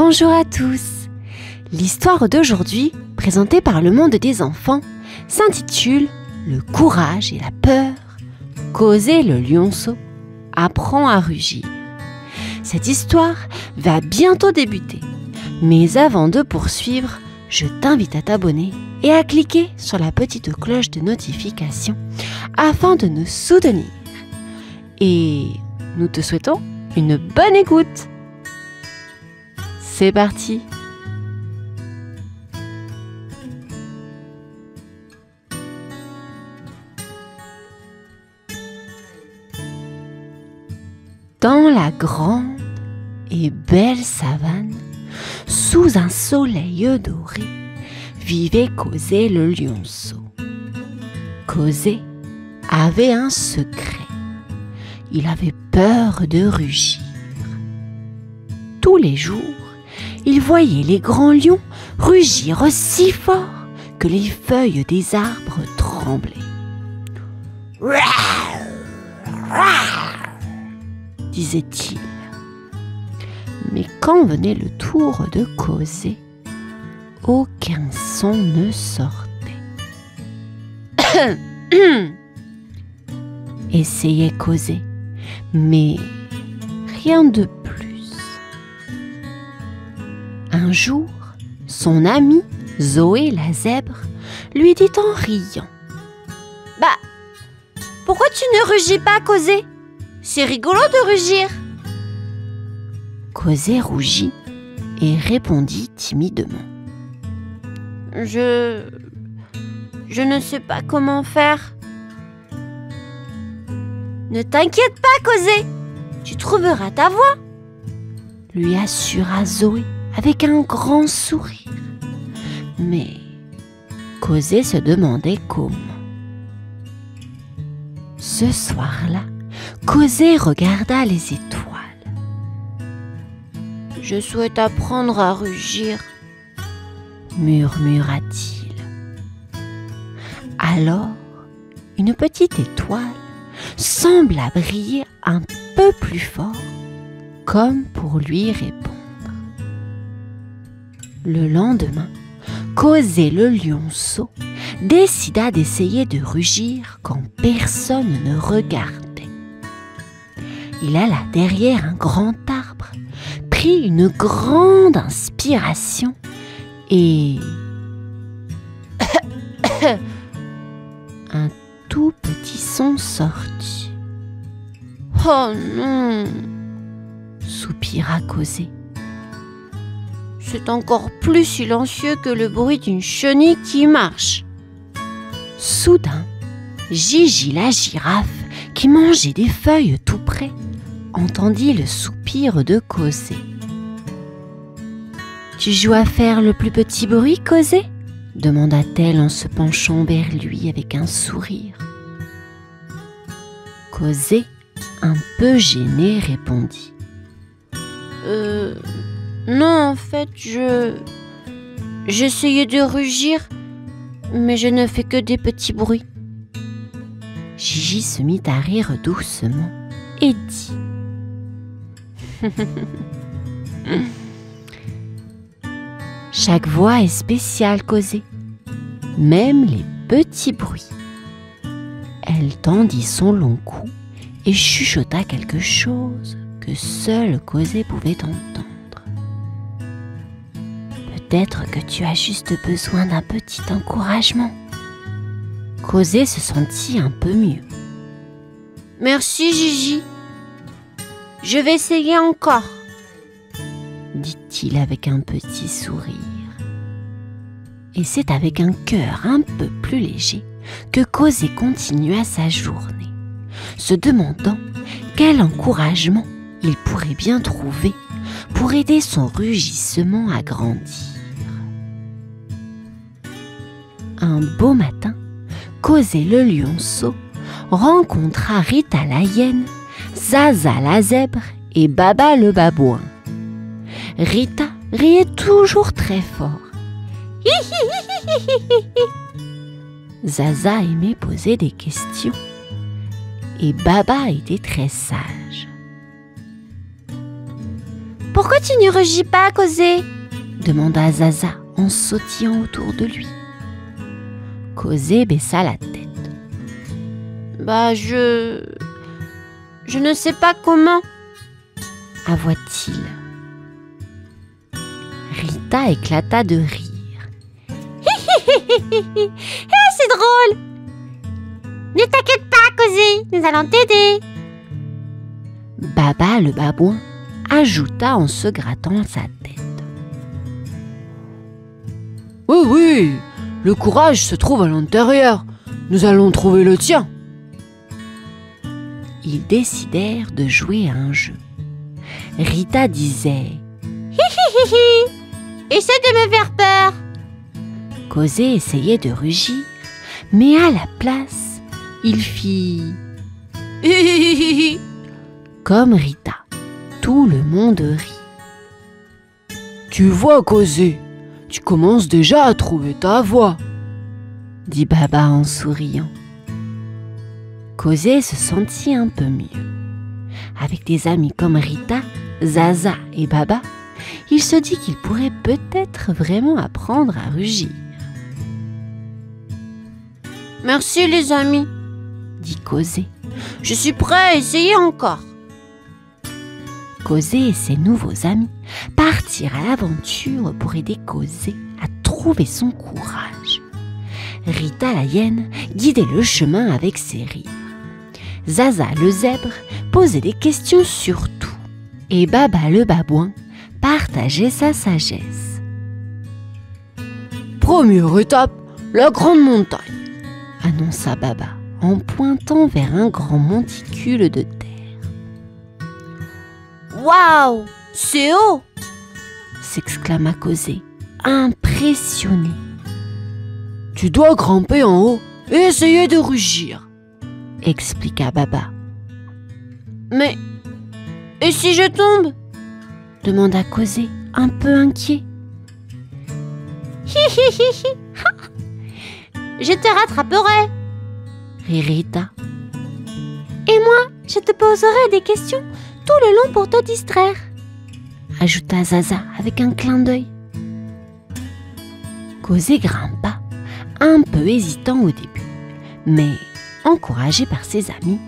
Bonjour à tous. L'histoire d'aujourd'hui, présentée par Le Monde des enfants, s'intitule Le courage et la peur. Cosé le lionceau apprend à rugir. Cette histoire va bientôt débuter. Mais avant de poursuivre, je t'invite à t'abonner et à cliquer sur la petite cloche de notification afin de nous soutenir. Et nous te souhaitons une bonne écoute. C'est parti. Dans la grande et belle savane, sous un soleil doré, vivait Cosé le lionceau. Cosé avait un secret. Il avait peur de rugir. Tous les jours, il voyait les grands lions rugir si fort que les feuilles des arbres tremblaient. Disait-il. Mais quand venait le tour de causer, aucun son ne sortait. Essayait causer, mais rien de plus. Un jour, son amie Zoé la zèbre lui dit en riant: « Bah, pourquoi tu ne rugis pas, Cosé ? C'est rigolo de rugir !» Cosé rougit et répondit timidement: « Je ne sais pas comment faire. »« Ne t'inquiète pas, Cosé, tu trouveras ta voie !» lui assura Zoé avec un grand sourire. Mais Cosé se demandait comment. Ce soir-là, Cosé regarda les étoiles. « Je souhaite apprendre à rugir, » murmura-t-il. Alors, une petite étoile sembla briller un peu plus fort, comme pour lui répondre. Le lendemain, Cosé le lionceau décida d'essayer de rugir quand personne ne regardait. Il alla derrière un grand arbre, prit une grande inspiration et un tout petit son sortit. « Oh non !» soupira Cosé. « C'est encore plus silencieux que le bruit d'une chenille qui marche. » Soudain, Gigi la girafe, qui mangeait des feuilles tout près, entendit le soupir de Cosé. « Tu joues à faire le plus petit bruit, Cosé ?» demanda-t-elle en se penchant vers lui avec un sourire. Cosé, un peu gêné, répondit: Non, en fait, j'essayais de rugir, mais je ne fais que des petits bruits. » Gigi se mit à rire doucement et dit: « Chaque voix est spéciale, Cosé, même les petits bruits. » Elle tendit son long cou et chuchota quelque chose que seul Cosé pouvait entendre. « Peut-être que tu as juste besoin d'un petit encouragement. » Cosé se sentit un peu mieux. « Merci, Gigi. Je vais essayer encore, » dit-il avec un petit sourire. Et c'est avec un cœur un peu plus léger que Cosé continua sa journée, se demandant quel encouragement il pourrait bien trouver pour aider son rugissement à grandir. Un beau matin, Cosé le lionceau rencontra Rita la hyène, Zaza la zèbre et Baba le babouin. Rita riait toujours très fort. Zaza aimait poser des questions et Baba était très sage. Pourquoi tu ne rugis pas, Causé? Demanda Zaza en sautillant autour de lui. Causé baissa la tête. Je ne sais pas comment, avoua-t-il. Rita éclata de rire. C'est drôle! Ne t'inquiète pas, Causé, nous allons t'aider. Baba le babouin ajouta en se grattant sa tête. Oui, le courage se trouve à l'intérieur. Nous allons trouver le tien. Ils décidèrent de jouer à un jeu. Rita disait « Essaie de me faire peur !» Causé essayait de rugir, mais à la place, il fit « Comme Rita, tout le monde rit. Tu vois, Causé, tu commences déjà à trouver ta voix, dit Baba en souriant. Causé se sentit un peu mieux. Avec des amis comme Rita, Zaza et Baba, il se dit qu'il pourrait peut-être vraiment apprendre à rugir. Merci les amis, dit Causé. Je suis prêt à essayer encore. Causé et ses nouveaux amis partirent à l'aventure pour aider Causé à trouver son courage. Rita la hyène guidait le chemin avec ses rires. Zaza le zèbre posait des questions sur tout. Et Baba le babouin partageait sa sagesse. Première étape, la grande montagne, annonça Baba en pointant vers un grand monticule de terre. Waouh, c'est haut! S'exclama Causé, impressionné. Tu dois grimper en haut et essayer de rugir, expliqua Baba. Mais, et si je tombe? Demanda Causé, un peu inquiet. Je te rattraperai, rit Rita. Et moi, je te poserai des questions tout le long pour te distraire, ajouta Zaza avec un clin d'œil. Causé grimpa, un peu hésitant au début, mais encouragé par ses amis.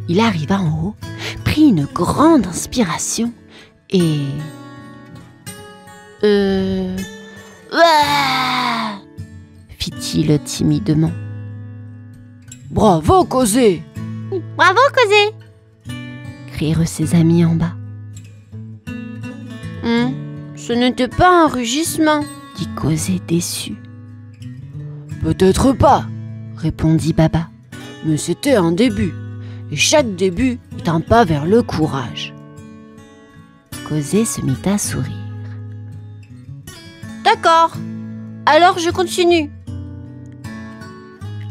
Il arriva en haut, prit une grande inspiration et... fit-il timidement. Bravo, Causé! Bravo, Causé! Crièrent ses amis en bas. Ce n'était pas un rugissement, dit Causé déçu. Peut-être pas, répondit Baba. Mais c'était un début, et chaque début est un pas vers le courage. Causé se mit à sourire. D'accord, alors je continue.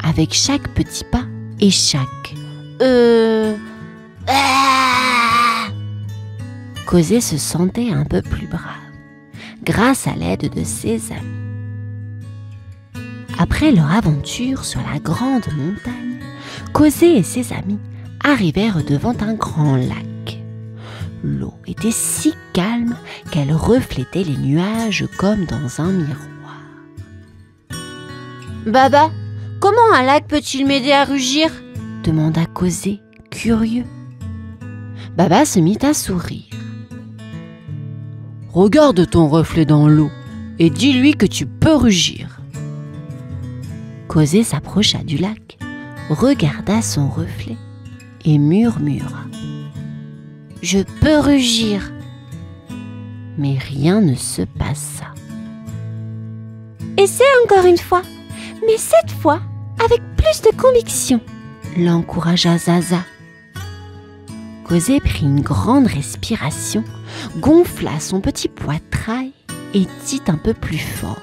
Avec chaque petit pas et chaque Causé se sentait un peu plus brave, grâce à l'aide de ses amis. Après leur aventure sur la grande montagne, Causé et ses amis arrivèrent devant un grand lac. L'eau était si calme qu'elle reflétait les nuages comme dans un miroir. Baba, comment un lac peut-il m'aider à rugir? Demanda Causé, curieux. Baba se mit à sourire. Regarde ton reflet dans l'eau et dis-lui que tu peux rugir. Causé s'approcha du lac, regarda son reflet et murmura. Je peux rugir. Mais rien ne se passa. Essaie encore une fois, mais cette fois avec plus de conviction, l'encouragea Zaza. Causé prit une grande respiration, gonfla son petit poitrail et dit un peu plus fort.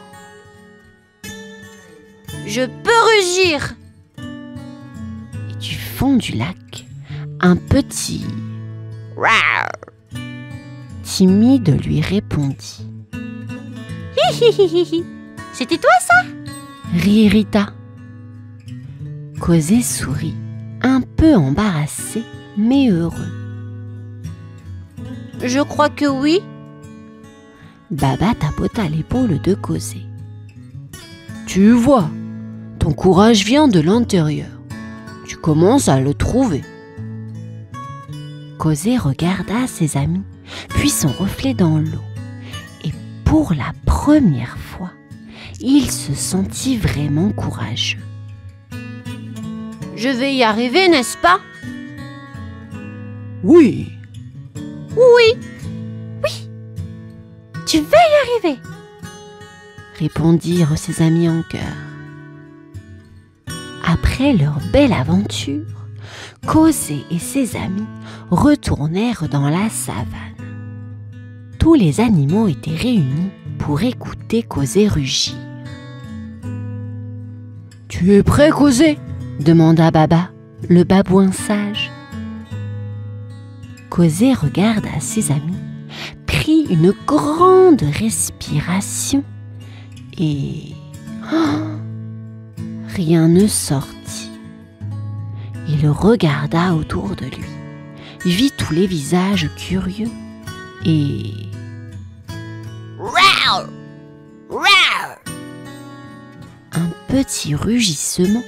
Je peux rugir! Et du fond du lac, un petit timide lui répondit. C'était toi ça? Rit Rita. Causé sourit, un peu embarrassé mais heureux. Je crois que oui. Baba tapota l'épaule de Cosé. Tu vois, ton courage vient de l'intérieur. Tu commences à le trouver. Cosé regarda ses amis, puis son reflet dans l'eau. Et pour la première fois, il se sentit vraiment courageux. Je vais y arriver, n'est-ce pas? Oui. Oui. Tu vas y arriver, répondirent ses amis en chœur. Après leur belle aventure, Cosé et ses amis retournèrent dans la savane. Tous les animaux étaient réunis pour écouter Cosé rugir. « Tu es prêt, Cosé ?» demanda Baba, le babouin sage. Cosé regarda ses amis, prit une grande respiration et rien ne sortit. Il regarda autour de lui, vit tous les visages curieux et un petit rugissement,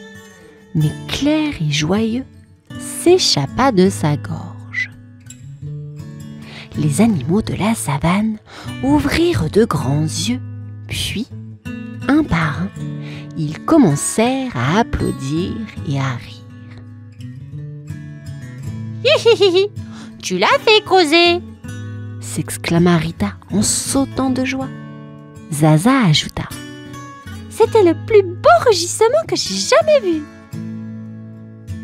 mais clair et joyeux, s'échappa de sa gorge. Les animaux de la savane ouvrirent de grands yeux, puis, un par un, ils commencèrent à applaudir et à rire. Hihihi, tu l'as fait, Cosé, s'exclama Rita en sautant de joie. Zaza ajouta: c'était le plus beau rugissement que j'ai jamais vu.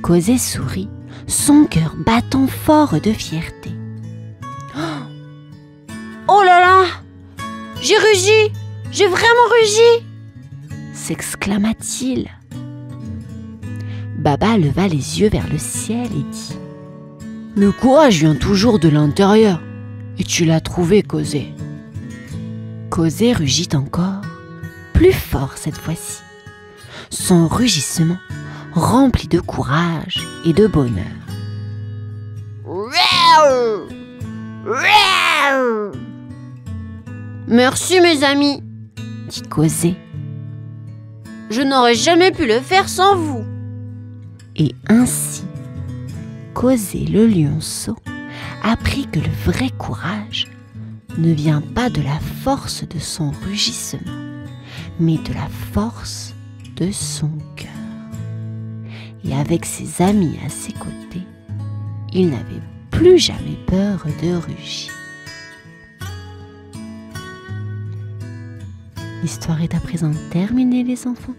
Cosé sourit, son cœur battant fort de fierté. Oh là là, j'ai rugi, j'ai vraiment rugi, s'exclama-t-il. Baba leva les yeux vers le ciel et dit: le courage vient toujours de l'intérieur, et tu l'as trouvé, Cosé. Cosé rugit encore, plus fort cette fois-ci. Son rugissement rempli de courage et de bonheur. Merci mes amis, dit Cosé. Je n'aurais jamais pu le faire sans vous. Et ainsi, Cosé le lionceau apprit que le vrai courage ne vient pas de la force de son rugissement, mais de la force de son cœur. Et avec ses amis à ses côtés, il n'avait plus jamais peur de rugir. L'histoire est à présent terminée, les enfants.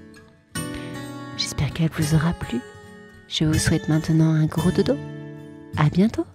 J'espère qu'elle vous aura plu. Je vous souhaite maintenant un gros dodo. À bientôt.